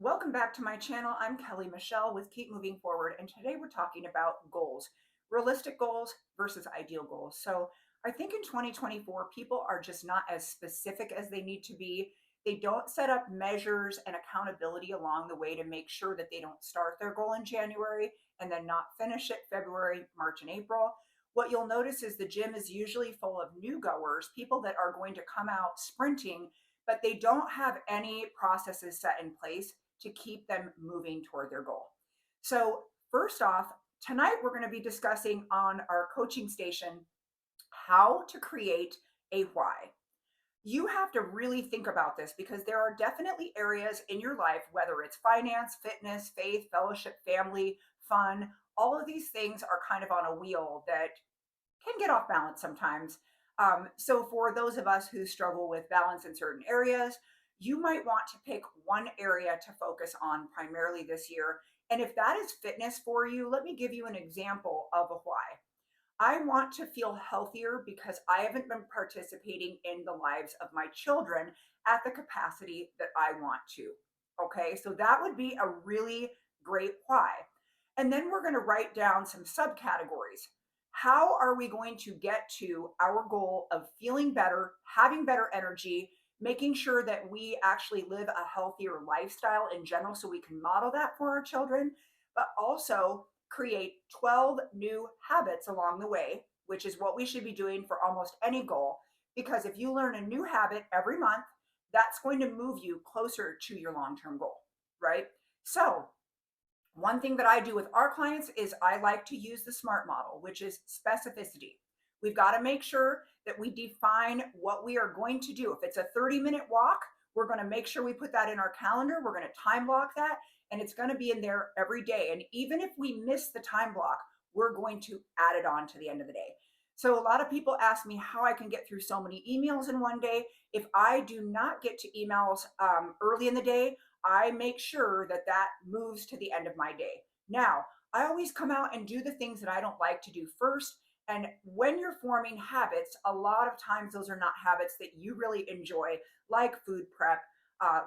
Welcome back to my channel. I'm Kelly Michelle with Keep Moving Forward, and today we're talking about goals, realistic goals versus ideal goals. So, I think in 2024, people are just not as specific as they need to be. They don't set up measures and accountability along the way to make sure that they don't start their goal in January and then not finish it February, March, and April. What you'll notice is the gym is usually full of new goers, people that are going to come out sprinting, but they don't have any processes set in place to keep them moving toward their goal. So, first off, tonight we're going to be discussing on our coaching station how to create a why. You have to really think about this because there are definitely areas in your life, whether it's finance, fitness, faith, fellowship, family, fun, all of these things are kind of on a wheel that can get off balance sometimes. So, for those of us who struggle with balance in certain areas, you might want to pick one area to focus on primarily this year. And if that is fitness for you, let me give you an example of a why. I want to feel healthier because I haven't been participating in the lives of my children at the capacity that I want to. Okay, so that would be a really great why. And then we're going to write down some subcategories. How are we going to get to our goal of feeling better, having better energy, making sure that we actually live a healthier lifestyle in general so we can model that for our children, but also create 12 new habits along the way, which is what we should be doing for almost any goal. Because if you learn a new habit every month, that's going to move you closer to your long term goal, right? So, one thing that I do with our clients is I like to use the SMART model, which is specificity. We've got to make sure that we define what we are going to do. If it's a 30-minute walk, we're going to make sure we put that in our calendar. We're going to time block that, and it's going to be in there every day. And even if we miss the time block, we're going to add it on to the end of the day. So a lot of people ask me how I can get through so many emails in one day. If I do not get to emails early in the day, I make sure that that moves to the end of my day. Now, I always come out and do the things that I don't like to do first. And when you're forming habits, a lot of times those are not habits that you really enjoy, like food prep,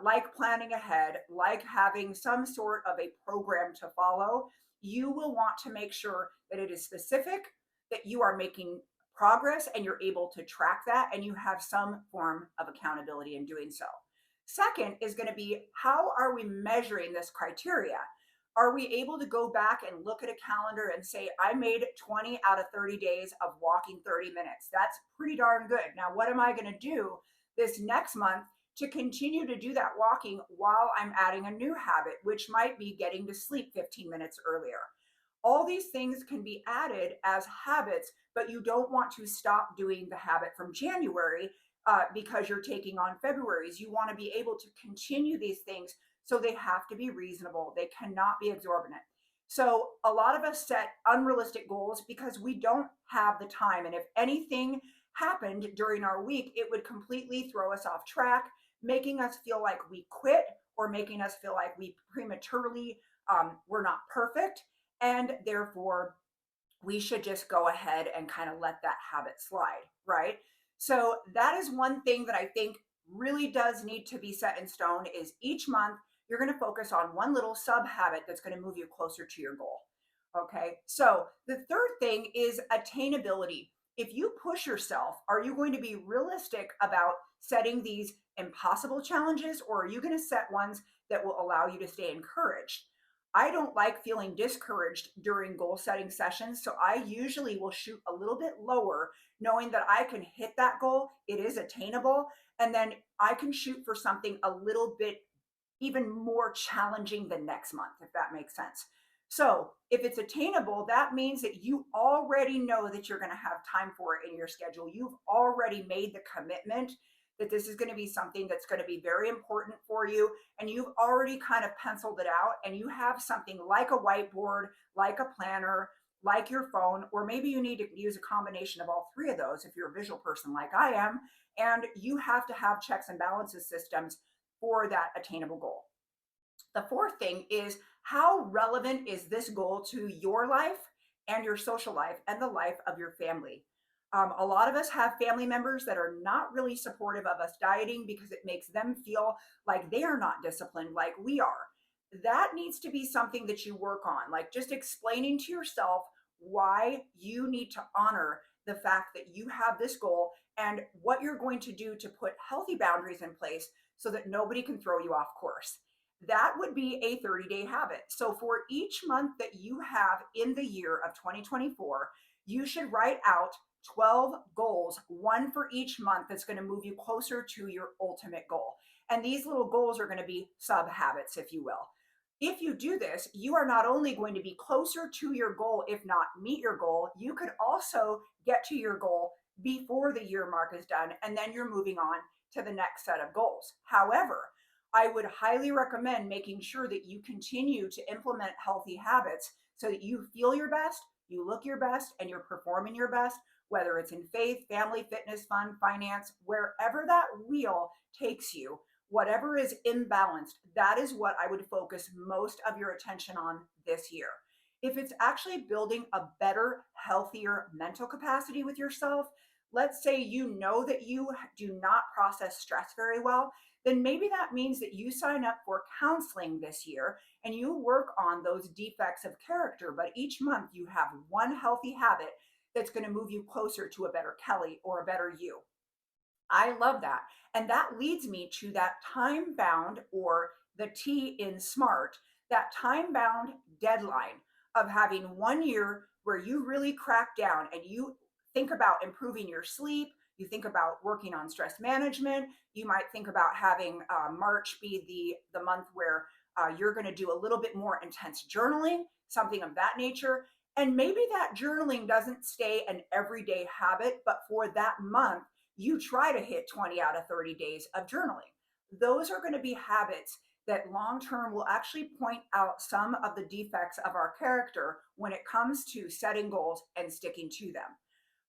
like planning ahead, like having some sort of a program to follow. You will want to make sure that it is specific, that you are making progress and you're able to track that, and you have some form of accountability in doing so. Second is going to be, how are we measuring this criteria? Are we able to go back and look at a calendar and say, I made 20 out of 30 days of walking 30 minutes? That's pretty darn good. Now, what am I going to do this next month to continue to do that walking while I'm adding a new habit, which might be getting to sleep 15 minutes earlier? All these things can be added as habits, but you don't want to stop doing the habit from January because you're taking on February's. You want to be able to continue these things, so they have to be reasonable. They cannot be exorbitant. So a lot of us set unrealistic goals because we don't have the time. And if anything happened during our week, it would completely throw us off track, making us feel like we quit or making us feel like we prematurely were not perfect. And therefore, we should just go ahead and kind of let that habit slide, right? So that is one thing that I think really does need to be set in stone, is each month you're going to focus on one little sub habit that's going to move you closer to your goal. Okay. So the third thing is attainability. If you push yourself, are you going to be realistic about setting these impossible challenges, or are you going to set ones that will allow you to stay encouraged? I don't like feeling discouraged during goal setting sessions. So I usually will shoot a little bit lower, knowing that I can hit that goal. It is attainable. And then I can shoot for something a little bit even more challenging the next month, if that makes sense. So if it's attainable, that means that you already know that you're going to have time for it in your schedule. You've already made the commitment that this is going to be something that's going to be very important for you. And you've already kind of penciled it out, and you have something like a whiteboard, like a planner, like your phone, or maybe you need to use a combination of all three of those if you're a visual person like I am. And you have to have checks and balances systems for that attainable goal. The fourth thing is, how relevant is this goal to your life and your social life and the life of your family? A lot of us have family members that are not really supportive of us dieting because it makes them feel like they are not disciplined like we are. that needs to be something that you work on, like just explaining to yourself why you need to honor the fact that you have this goal and what you're going to do to put healthy boundaries in place so that nobody can throw you off course. That would be a 30-day habit. So for each month that you have in the year of 2024, you should write out 12 goals, one for each month that's going to move you closer to your ultimate goal. And these little goals are going to be sub habits, if you will. If you do this, you are not only going to be closer to your goal, if not meet your goal, you could also get to your goal before the year mark is done, and then you're moving on to the next set of goals. However, I would highly recommend making sure that you continue to implement healthy habits so that you feel your best, you look your best, and you're performing your best, whether it's in faith, family, fitness, fun, finance, wherever that wheel takes you, whatever is imbalanced, that is what I would focus most of your attention on this year. If it's actually building a better, healthier mental capacity with yourself, let's say you know that you do not process stress very well, then maybe that means that you sign up for counseling this year and you work on those defects of character. But each month you have one healthy habit that's going to move you closer to a better Kelly or a better you. I love that. And that leads me to that time bound, or the T in SMART, that time bound deadline of having 1 year where you really crack down and you think about improving your sleep. You think about working on stress management. You might think about having March be the month where you're going to do a little bit more intense journaling, something of that nature. And maybe that journaling doesn't stay an everyday habit, but for that month, you try to hit 20 out of 30 days of journaling. Those are going to be habits that long term will actually point out some of the defects of our character when it comes to setting goals and sticking to them.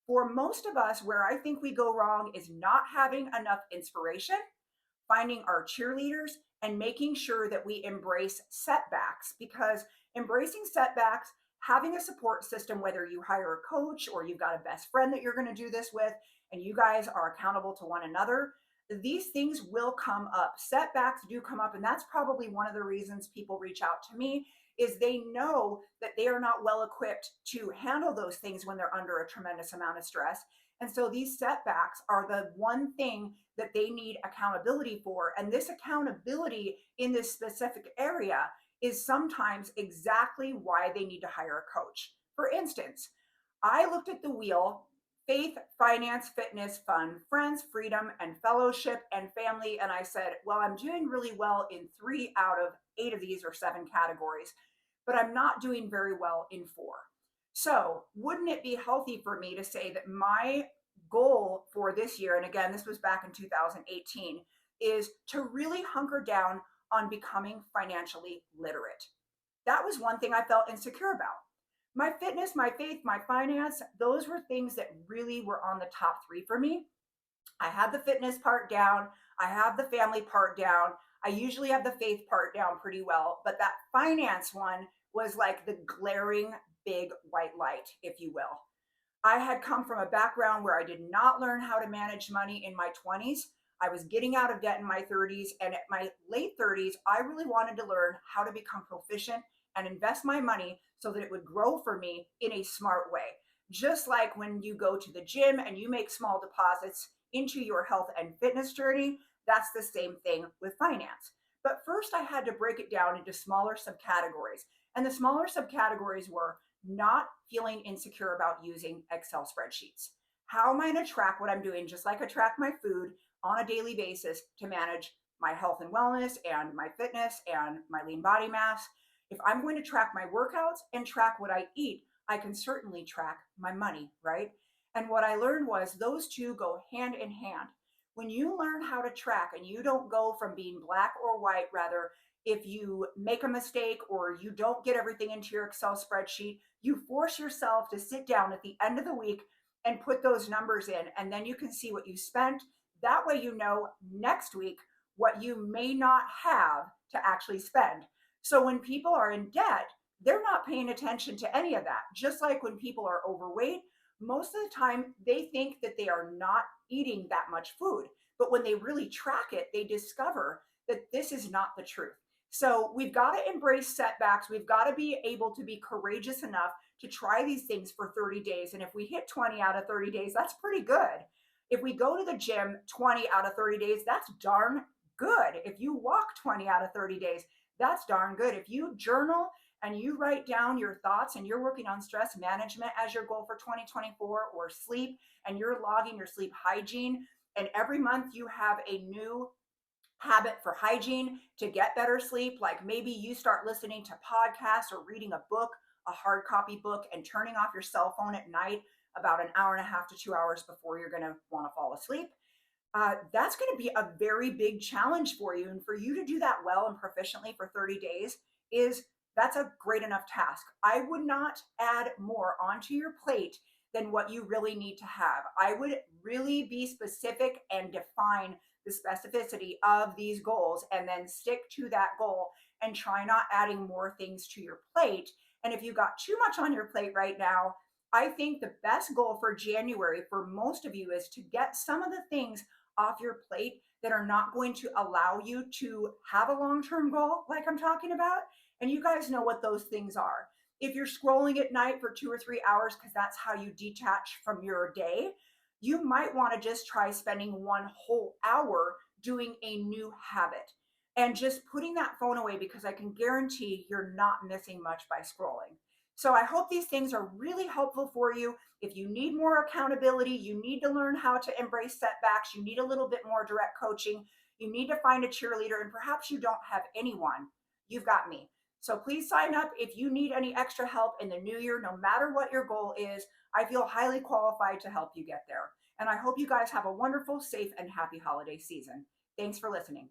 For most of us, where I think we go wrong is not having enough inspiration, finding our cheerleaders, and making sure that we embrace setbacks, because embracing setbacks, having a support system, whether you hire a coach or you've got a best friend that you're going to do this with, and you guys are accountable to one another, these things will come up. Setbacks do come up. And that's probably one of the reasons people reach out to me, is they know that they are not well equipped to handle those things when they're under a tremendous amount of stress. And so these setbacks are the one thing that they need accountability for. And this accountability in this specific area is sometimes exactly why they need to hire a coach. For instance, I looked at the wheel: faith, finance, fitness, fun, friends, freedom, and fellowship, and family. And I said, well, I'm doing really well in 3 out of 8 of these or 7 categories, but I'm not doing very well in 4. So, wouldn't it be healthy for me to say that my goal for this year, and again, this was back in 2018, is to really hunker down on becoming financially literate? That was one thing I felt insecure about. My fitness, my faith, my finance, those were things that really were on the top 3 for me. I had the fitness part down. I have the family part down. I usually have the faith part down pretty well, but that finance one was like the glaring big white light, if you will. I had come from a background where I did not learn how to manage money in my 20s. I was getting out of debt in my 30s. And at my late 30s, I really wanted to learn how to become proficient and invest my money so that it would grow for me in a smart way. Just like when you go to the gym and you make small deposits into your health and fitness journey, that's the same thing with finance. But first, I had to break it down into smaller subcategories. And the smaller subcategories were not feeling insecure about using Excel spreadsheets. How am I going to track what I'm doing, just like I track my food on a daily basis to manage my health and wellness and my fitness and my lean body mass? If I'm going to track my workouts and track what I eat, I can certainly track my money, right? And what I learned was those two go hand in hand. When you learn how to track and you don't go from being black or white, rather, if you make a mistake or you don't get everything into your Excel spreadsheet, you force yourself to sit down at the end of the week and put those numbers in, and then you can see what you spent. That way, you know next week what you may not have to actually spend. So when people are in debt, they're not paying attention to any of that. Just like when people are overweight, most of the time they think that they are not eating that much food. But when they really track it, they discover that this is not the truth. So we've got to embrace setbacks. We've got to be able to be courageous enough to try these things for 30 days. And if we hit 20 out of 30 days, that's pretty good. If we go to the gym 20 out of 30 days, that's darn good. If you walk 20 out of 30 days, that's darn good. If you journal and you write down your thoughts and you're working on stress management as your goal for 2024, or sleep, and you're logging your sleep hygiene, and every month you have a new habit for hygiene to get better sleep, like maybe you start listening to podcasts or reading a book, a hard copy book, and turning off your cell phone at night about an hour and a half to 2 hours before you're going to want to fall asleep. That's going to be a very big challenge for you. And for you to do that well and proficiently for 30 days is that's a great enough task. I would not add more onto your plate than what you really need to have. I would really be specific and define the specificity of these goals and then stick to that goal and try not adding more things to your plate. And if you got too much on your plate right now, I think the best goal for January for most of you is to get some of the things off your plate that are not going to allow you to have a long term goal, like I'm talking about. And you guys know what those things are. If you're scrolling at night for 2 or 3 hours, because that's how you detach from your day, you might want to just try spending one whole hour doing a new habit and just putting that phone away, because I can guarantee you're not missing much by scrolling. So I hope these things are really helpful for you. If you need more accountability, you need to learn how to embrace setbacks, you need a little bit more direct coaching, you need to find a cheerleader, and perhaps you don't have anyone, you've got me. So please sign up if you need any extra help in the new year, no matter what your goal is. I feel highly qualified to help you get there. And I hope you guys have a wonderful, safe, and happy holiday season. Thanks for listening.